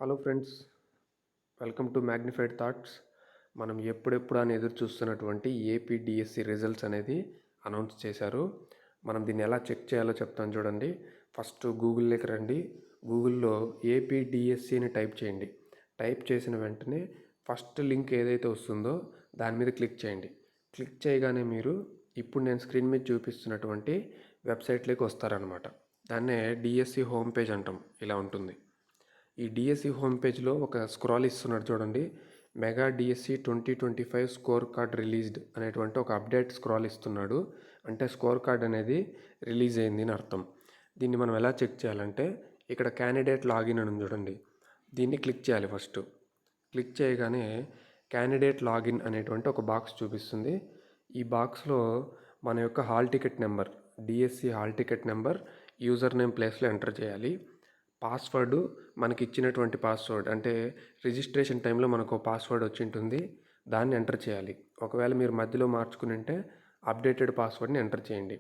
Hello friends, welcome to magnified thoughts. మనం ఎప్పుడెప్పుడు అని ఎదురు చూస్తున్నటువంటి ఏపీడిఎస్సి రిజల్ట్స్ అనేది అనౌన్స్ చేశారు. మనం దీన్ని ఎలా చెక్ చేయాలో చెప్తాను చూడండి. ఫస్ట్ గూగుల్లోకి రండి. గూగుల్లో ఏపీడిఎస్సి అని టైప్ చేయండి. టైప్ చేసిన వెంటనే ఫస్ట్ లింక్ ఏదైతే వస్తుందో దాని మీద క్లిక్ చేయండి. క్లిక్ చేయగానే మీరు ఇప్పుడు నేను స్క్రీన్ మీద చూపిస్తున్నటువంటి వెబ్సైట్లోకి వస్తారనమాట. దాన్నే డిఎస్సి హోమ్ పేజ్ అంటాం. ఇలా ఉంటుంది. ఈ డిఎస్సి హోమ్ పేజ్లో ఒక స్క్రాల్ ఇస్తున్నాడు చూడండి. Mega DSC 2025 score card released అనేటువంటి ఒక అప్డేట్ స్క్రాల్ ఇస్తున్నాడు. అంటే స్కోర్ కార్డ్ అనేది రిలీజ్ అయింది అని అర్థం. దీన్ని మనం ఎలా చెక్ చేయాలంటే ఇక్కడ క్యాండిడేట్ లాగిన్ అని చూడండి. దీన్ని క్లిక్ చేయాలి. ఫస్ట్ క్లిక్ చేయగానే క్యాండిడేట్ లాగిన్ అనేటువంటి ఒక బాక్స్ చూపిస్తుంది. ఈ బాక్స్లో మన యొక్క hall ticket number, DSC hall ticket number, user name ప్లేస్లో ఎంటర్ చేయాలి. పాస్వర్డ్ మనకి ఇచ్చినటువంటి పాస్వర్డ్, అంటే రిజిస్ట్రేషన్ టైంలో మనకు పాస్వర్డ్ వచ్చి ఉంటుంది, దాన్ని ఎంటర్ చేయాలి. ఒకవేళ మీరు మధ్యలో మార్చుకుని ఉంటే అప్డేటెడ్ పాస్వర్డ్ని ఎంటర్ చేయండి.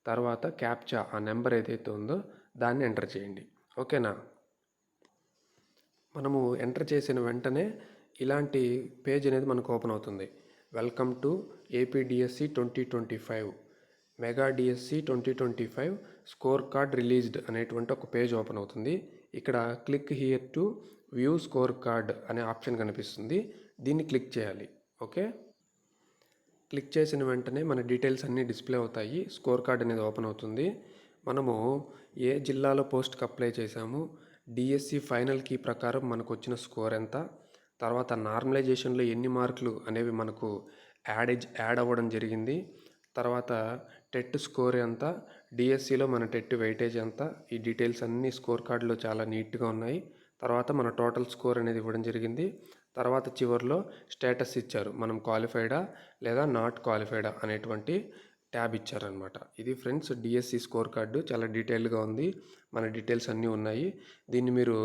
తర్వాత క్యాప్చా, ఆ నెంబర్ ఏదైతే ఉందో దాన్ని ఎంటర్ చేయండి. ఓకేనా? మనము ఎంటర్ చేసిన వెంటనే ఇలాంటి పేజ్ అనేది మనకు ఓపెన్ అవుతుంది. Welcome to APDSC 2025 mega DSC 2025 score card released అనేటువంటి ఒక పేజ్ ఓపెన్ అవుతుంది. ఇక్కడ click here to view score card అనే ఆప్షన్ కనిపిస్తుంది. దీన్ని క్లిక్ చేయాలి. ఓకే, క్లిక్ చేసిన వెంటనే మన డీటెయిల్స్ అన్నీ డిస్ప్లే అవుతాయి. స్కోర్ కార్డ్ అనేది ఓపెన్ అవుతుంది. మనము ఏ జిల్లాలో పోస్ట్కి అప్లై చేశాము, డిఎస్సి ఫైనల్ కీ ప్రకారం మనకు వచ్చిన స్కోర్ ఎంత, తర్వాత నార్మలైజేషన్లో ఎన్ని మార్కులు అనేవి మనకు యాడ్ అవ్వడం జరిగింది, తర్వాత టెట్ స్కోర్ ఎంత, డిఎస్సిలో మన టెట్ వెయిటేజ్ ఎంత, ఈ డీటెయిల్స్ అన్నీ స్కోర్ కార్డులో చాలా నీట్గా ఉన్నాయి. తర్వాత మన టోటల్ స్కోర్ అనేది ఇవ్వడం జరిగింది. తర్వాత చివరిలో స్టేటస్ ఇచ్చారు, మనం క్వాలిఫైడా లేదా నాట్ క్వాలిఫైడా అనేటువంటి ట్యాబ్ ఇచ్చారనమాట. ఇది ఫ్రెండ్స్ డిఎస్సి స్కోర్ కార్డు. చాలా డీటెయిల్గా ఉంది, మన డీటెయిల్స్ అన్నీ ఉన్నాయి. దీన్ని మీరు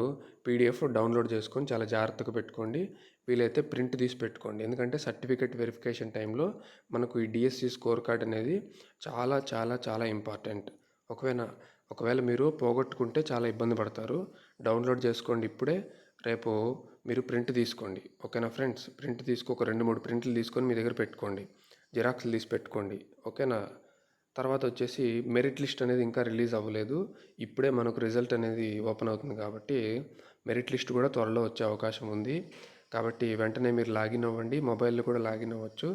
పీడిఎఫ్ డౌన్లోడ్ చేసుకొని చాలా జాగ్రత్తగా పెట్టుకోండి. వీలైతే ప్రింట్ తీసి పెట్టుకోండి. ఎందుకంటే సర్టిఫికేట్ వెరిఫికేషన్ టైంలో మనకు ఈ డిఎస్సి స్కోర్ కార్డ్ అనేది చాలా చాలా చాలా ఇంపార్టెంట్. ఒకవేళ మీరు పోగొట్టుకుంటే చాలా ఇబ్బంది పడతారు. డౌన్లోడ్ చేసుకోండి ఇప్పుడే, రేపు మీరు ప్రింట్ తీసుకోండి. ఓకేనా ఫ్రెండ్స్? ప్రింట్ ఒక 2-3 ప్రింట్లు తీసుకొని మీ దగ్గర పెట్టుకోండి, జిరాక్స్లు తీసి పెట్టుకోండి. ఓకేనా? తర్వాత వచ్చేసి మెరిట్ లిస్ట్ అనేది ఇంకా రిలీజ్ అవ్వలేదు. ఇప్పుడే మనకు రిజల్ట్ అనేది ఓపెన్ అవుతుంది కాబట్టి మెరిట్ లిస్ట్ కూడా త్వరలో వచ్చే అవకాశం ఉంది. కాబట్టి వెంటనే మీరు లాగిన్ అవ్వండి. మొబైల్లో కూడా లాగిన్ అవ్వచ్చు.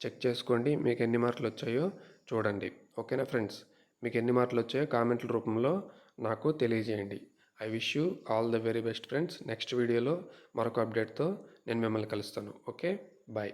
చెక్ చేసుకోండి మీకు ఎన్ని మార్కులు వచ్చాయో చూడండి. ఓకేనా ఫ్రెండ్స్? మీకు ఎన్ని మార్కులు వచ్చాయో కామెంట్ల రూపంలో నాకు తెలియజేయండి. I wish you all the very best friends. Next వీడియోలో మరొక అప్డేట్తో నేను మిమ్మల్ని కలుస్తాను. Okay, bye.